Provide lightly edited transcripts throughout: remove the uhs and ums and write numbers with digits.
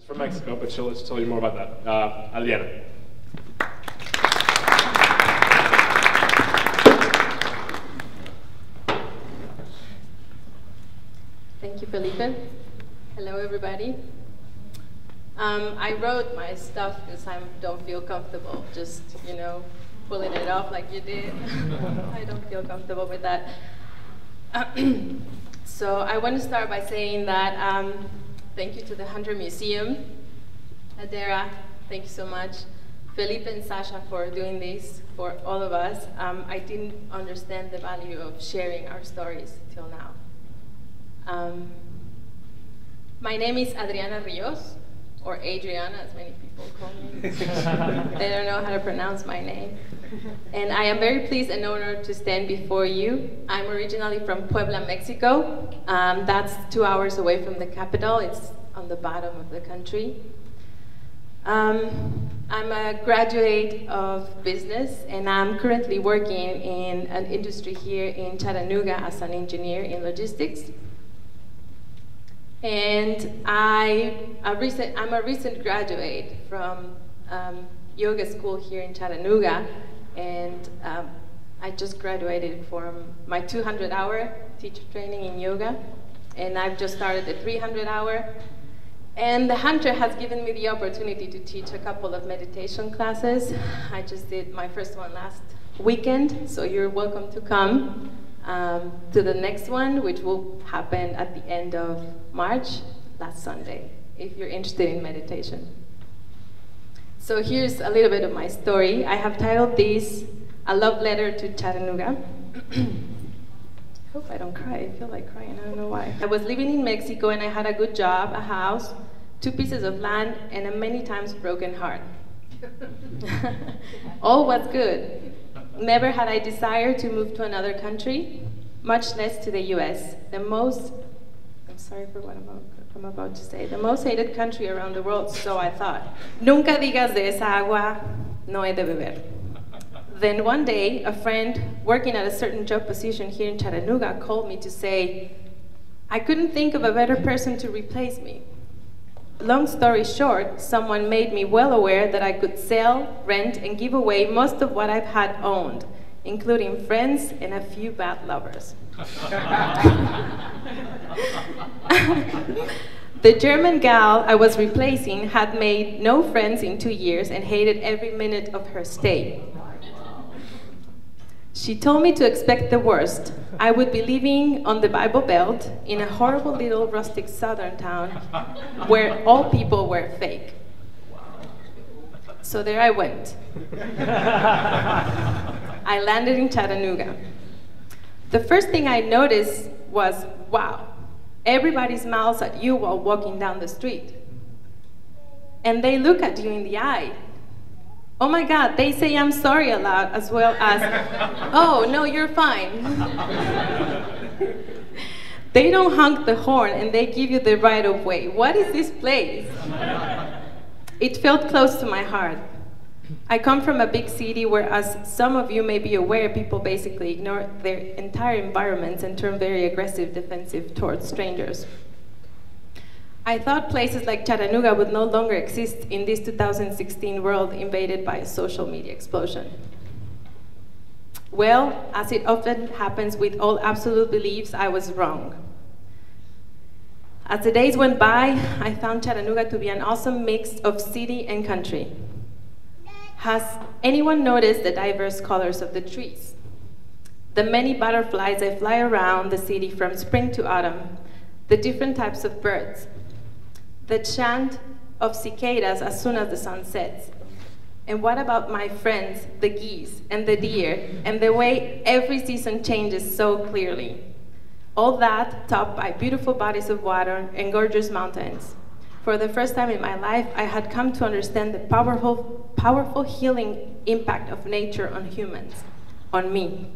from Mexico, but she'll tell you more about that. Adriana. Thank you, Felipe. Hello, everybody. I wrote my stuff because I don't feel comfortable just, pulling it off like you did. I don't feel comfortable with that. So I want to start by saying that thank you to the Hunter Museum. Adriana, thank you so much. Felipe and Sasha for doing this for all of us. I didn't understand the value of sharing our stories till now. My name is Adriana Rios, or Adriana, as many people call me. They don't know how to pronounce my name. And I am very pleased and honored to stand before you. I'm originally from Puebla, Mexico. That's 2 hours away from the capital. It's on the bottom of the country. I'm a graduate of business, and I'm currently working in an industry here in Chattanooga as an engineer in logistics. And I'm a recent graduate from yoga school here in Chattanooga, and I just graduated from my 200-hour teacher training in yoga, and I've just started the 300-hour. And the Hunter has given me the opportunity to teach a couple of meditation classes. I just did my first one last weekend, so you're welcome to come to the next one, which will happen at the end of March, last Sunday, if you're interested in meditation. So here's a little bit of my story. I have titled this A Love Letter to Chattanooga. I hope I don't cry. I feel like crying. I don't know why. I was living in Mexico, and I had a good job, a house, 2 pieces of land, and a many times broken heart. All was good. Never had I desired to move to another country, much less to the US. I'm sorry for what I'm about to say, the most hated country around the world, so I thought. Nunca digas de esa agua, no he de beber. Then one day, a friend working at a certain job position here in Chattanooga called me to say, I couldn't think of a better person to replace me. Long story short, someone made me well aware that I could sell, rent, and give away most of what I've had owned, including friends and a few bad lovers. The German gal I was replacing had made no friends in 2 years and hated every minute of her stay. She told me to expect the worst. I would be living on the Bible Belt in a horrible little rustic southern town where all people were fake. So there I went. I landed in Chattanooga. The first thing I noticed was, wow, everybody smiles at you while walking down the street. And they look at you in the eye. Oh my God, they say I'm sorry a lot, as well as, oh, no, you're fine. They don't honk the horn and they give you the right of way. What is this place? It felt close to my heart. I come from a big city where, as some of you may be aware, people basically ignore their entire environments and turn very aggressive, defensive towards strangers. I thought places like Chattanooga would no longer exist in this 2016 world invaded by a social media explosion. Well, as it often happens with all absolute beliefs, I was wrong. As the days went by, I found Chattanooga to be an awesome mix of city and country. Has anyone noticed the diverse colors of the trees? The many butterflies that fly around the city from spring to autumn, the different types of birds, the chant of cicadas as soon as the sun sets. And what about my friends, the geese and the deer, and the way every season changes so clearly? All that topped by beautiful bodies of water and gorgeous mountains. For the first time in my life, I had come to understand the powerful healing impact of nature on humans, on me.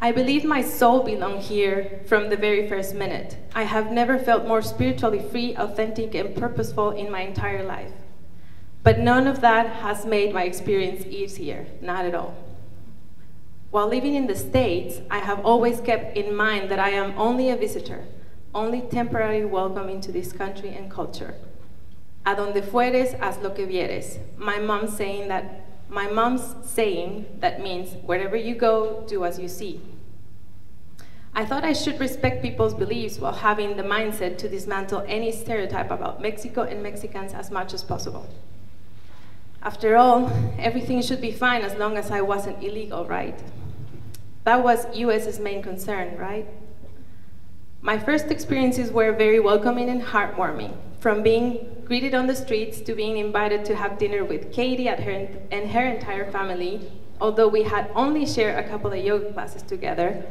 I believed my soul belonged here from the very first minute. I have never felt more spiritually free, authentic, and purposeful in my entire life. But none of that has made my experience easier, not at all. While living in the States, I have always kept in mind that I am only a visitor. only temporarily welcome into this country and culture. A donde fueres, haz lo que vieres. My mom's saying that means wherever you go, do as you see. I thought I should respect people's beliefs while having the mindset to dismantle any stereotype about Mexico and Mexicans as much as possible. After all, everything should be fine as long as I wasn't illegal, right? That was US's main concern, right? My first experiences were very welcoming and heartwarming, from being greeted on the streets to being invited to have dinner with Katie and her entire family, although we had only shared a couple of yoga classes together,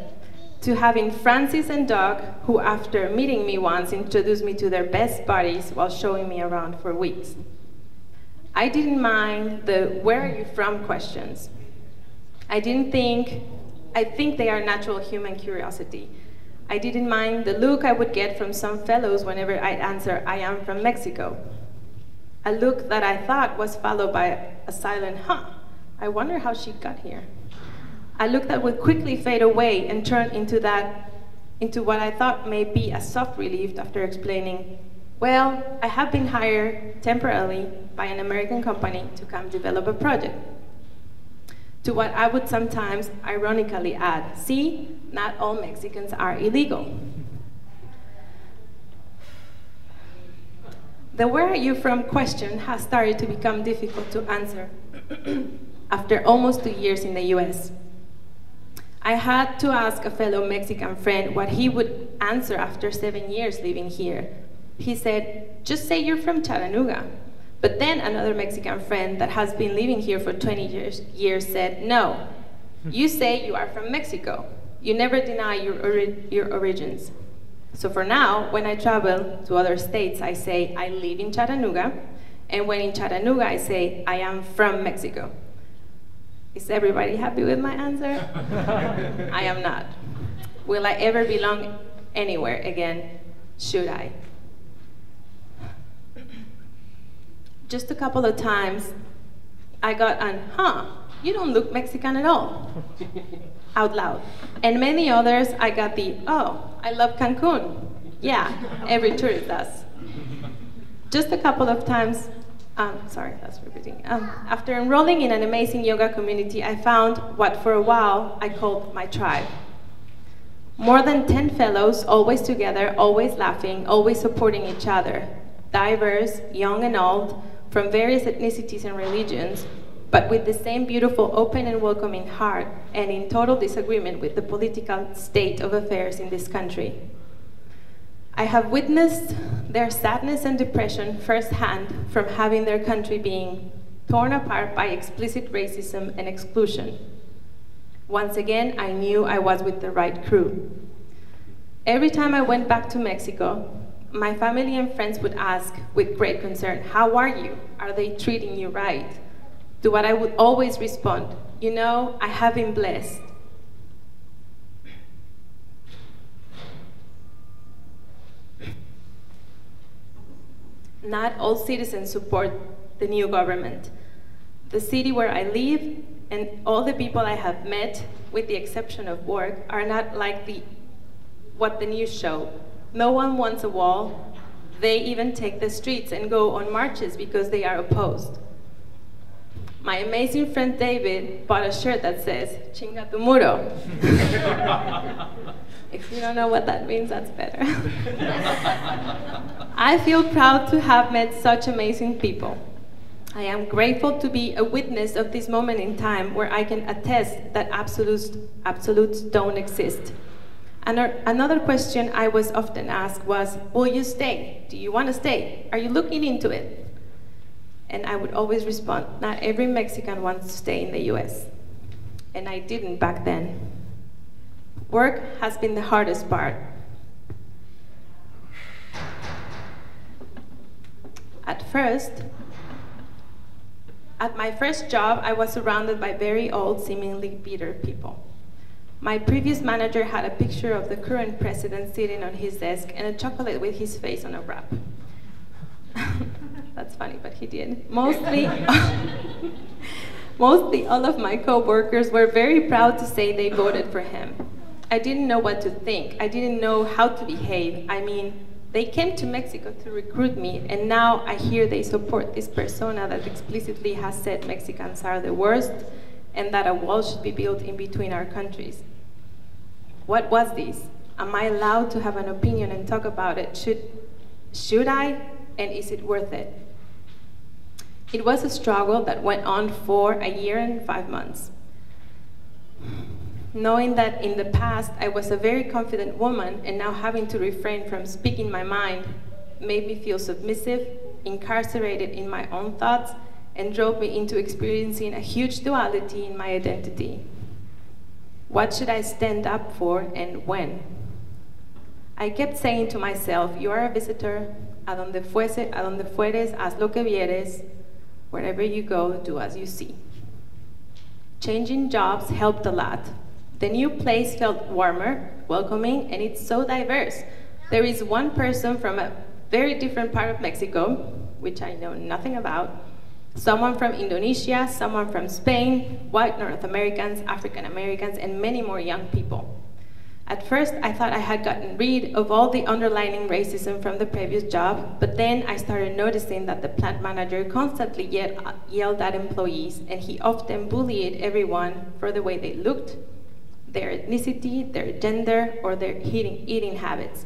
to having Francis and Doug, who after meeting me once introduced me to their best buddies while showing me around for weeks. I didn't mind the "where are you from" questions. I think they are natural human curiosity. I didn't mind the look I would get from some fellows whenever I'd answer, "I am from Mexico." A look that I thought was followed by a silent, "Huh, I wonder how she got here." A look that would quickly fade away and turn into what I thought may be a soft relief after explaining, "Well, I have been hired temporarily by an American company to come develop a project." To what I would sometimes ironically add, "See, not all Mexicans are illegal." The "where are you from" question has started to become difficult to answer after almost 2 years in the US. I had to ask a fellow Mexican friend what he would answer after 7 years living here. He said, "Just say you're from Chattanooga." But then another Mexican friend that has been living here for 20 years said, "No, you say you are from Mexico. You never deny your origins." So for now, when I travel to other states, I say I live in Chattanooga, and when in Chattanooga, I say I am from Mexico. Is everybody happy with my answer? I am not. Will I ever belong anywhere again? Should I? Just a couple of times, I got an, "Huh, you don't look Mexican at all," out loud. And many others, I got the, "Oh, I love Cancun." Yeah, every tourist does. Just a couple of times, sorry, that's repeating. After enrolling in an amazing yoga community, I found what for a while I called my tribe. More than 10 fellows, always together, always laughing, always supporting each other. Diverse, young and old, from various ethnicities and religions, but with the same beautiful, open and welcoming heart, and in total disagreement with the political state of affairs in this country. I have witnessed their sadness and depression firsthand from having their country being torn apart by explicit racism and exclusion. Once again, I knew I was with the right crew. Every time I went back to Mexico, my family and friends would ask with great concern, "How are you? Are they treating you right?" To what I would always respond, "You know, I have been blessed." Not all citizens support the new government. The city where I live and all the people I have met, with the exception of work, are not like what the news show. No one wants a wall. They even take the streets and go on marches because they are opposed. My amazing friend David bought a shirt that says, "Chinga tu muro." If you don't know what that means, that's better. I feel proud to have met such amazing people. I am grateful to be a witness of this moment in time where I can attest that absolutes don't exist. Another question I was often asked was, "Will you stay? Do you want to stay? Are you looking into it?" And I would always respond, "Not every Mexican wants to stay in the US." And I didn't back then. Work has been the hardest part. At my first job, I was surrounded by very old, seemingly bitter people. My previous manager had a picture of the current president sitting on his desk and a chocolate with his face on a wrap. That's funny, but he did. Mostly all of my co-workers were very proud to say they voted for him. I didn't know what to think. I didn't know how to behave. I mean, they came to Mexico to recruit me, and now I hear they support this persona that explicitly has said Mexicans are the worst and that a wall should be built in between our countries. What was this? Am I allowed to have an opinion and talk about it? Should I? And is it worth it? It was a struggle that went on for a year and 5 months. Knowing that in the past I was a very confident woman, and now having to refrain from speaking my mind made me feel submissive, incarcerated in my own thoughts, and drove me into experiencing a huge duality in my identity. What should I stand up for and when? I kept saying to myself, you are a visitor, a donde fueres, haz lo que vieres, wherever you go, do as you see. Changing jobs helped a lot. The new place felt warmer, welcoming, and it's so diverse. There is one person from a very different part of Mexico, which I know nothing about, someone from Indonesia, someone from Spain, white North Americans, African Americans, and many more young people. At first, I thought I had gotten rid of all the underlying racism from the previous job, but then I started noticing that the plant manager constantly yelled at employees, and he often bullied everyone for the way they looked, their ethnicity, their gender, or their eating habits.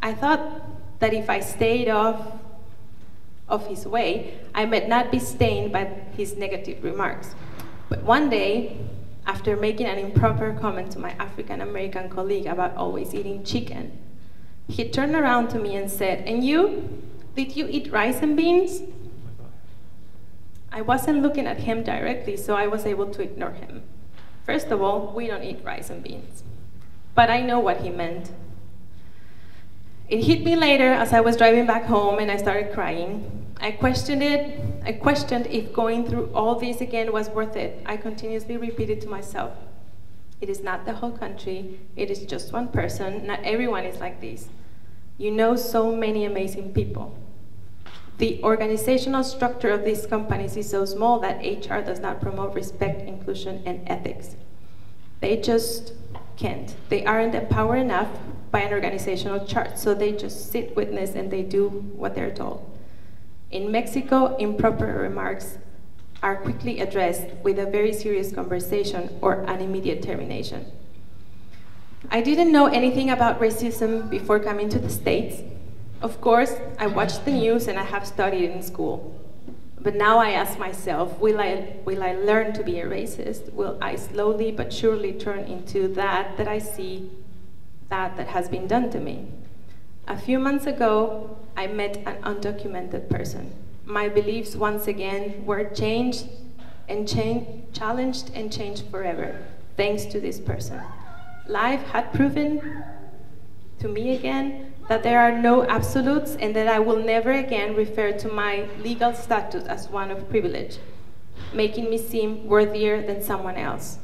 I thought that if I stayed off his way, I might not be stained by his negative remarks. But one day, after making an improper comment to my African American colleague about always eating chicken, he turned around to me and said, "And you? Did you eat rice and beans?" I wasn't looking at him directly, so I was able to ignore him. First of all, we don't eat rice and beans. But I know what he meant. It hit me later as I was driving back home and I started crying. I questioned if going through all this again was worth it. I continuously repeated to myself, it is not the whole country, it is just one person, not everyone is like this. You know so many amazing people. The organizational structure of these companies is so small that HR does not promote respect, inclusion, and ethics. They just can't. They aren't empowered enough by an organizational chart, so they just sit, witness, and they do what they're told. In Mexico, improper remarks are quickly addressed with a very serious conversation or an immediate termination. I didn't know anything about racism before coming to the States. Of course, I watched the news and I have studied in school. But now I ask myself, will I learn to be a racist? Will I slowly but surely turn into that I see that has been done to me? A few months ago, I met an undocumented person. My beliefs once again were challenged and changed forever, thanks to this person. Life had proven to me again that there are no absolutes and that I will never again refer to my legal status as one of privilege, making me seem worthier than someone else.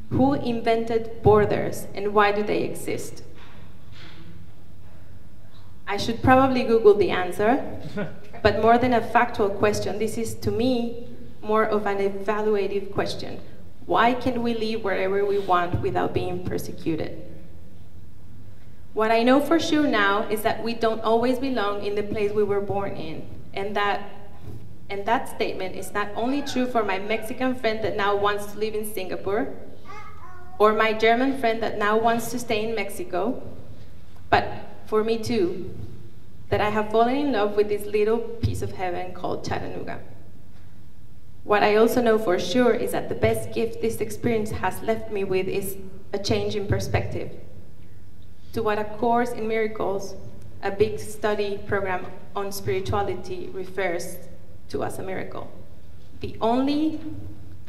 Who invented borders and why do they exist? I should probably Google the answer, but more than a factual question, this is to me more of an evaluative question. Why can we live wherever we want without being persecuted? What I know for sure now is that we don't always belong in the place we were born in, and that statement is not only true for my Mexican friend that now wants to live in Singapore, or my German friend that now wants to stay in Mexico, but for me too, that I have fallen in love with this little piece of heaven called Chattanooga. What I also know for sure is that the best gift this experience has left me with is a change in perspective. To what A Course in Miracles, a big study program on spirituality, refers to as a miracle. The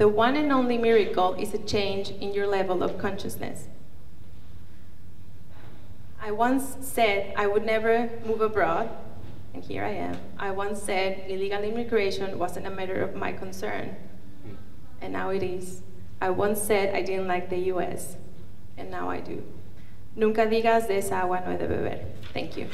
one and only miracle is a change in your level of consciousness. I once said I would never move abroad, and here I am. I once said illegal immigration wasn't a matter of my concern, and now it is. I once said I didn't like the US, and now I do. Nunca digas de esa agua no he de beber. Thank you.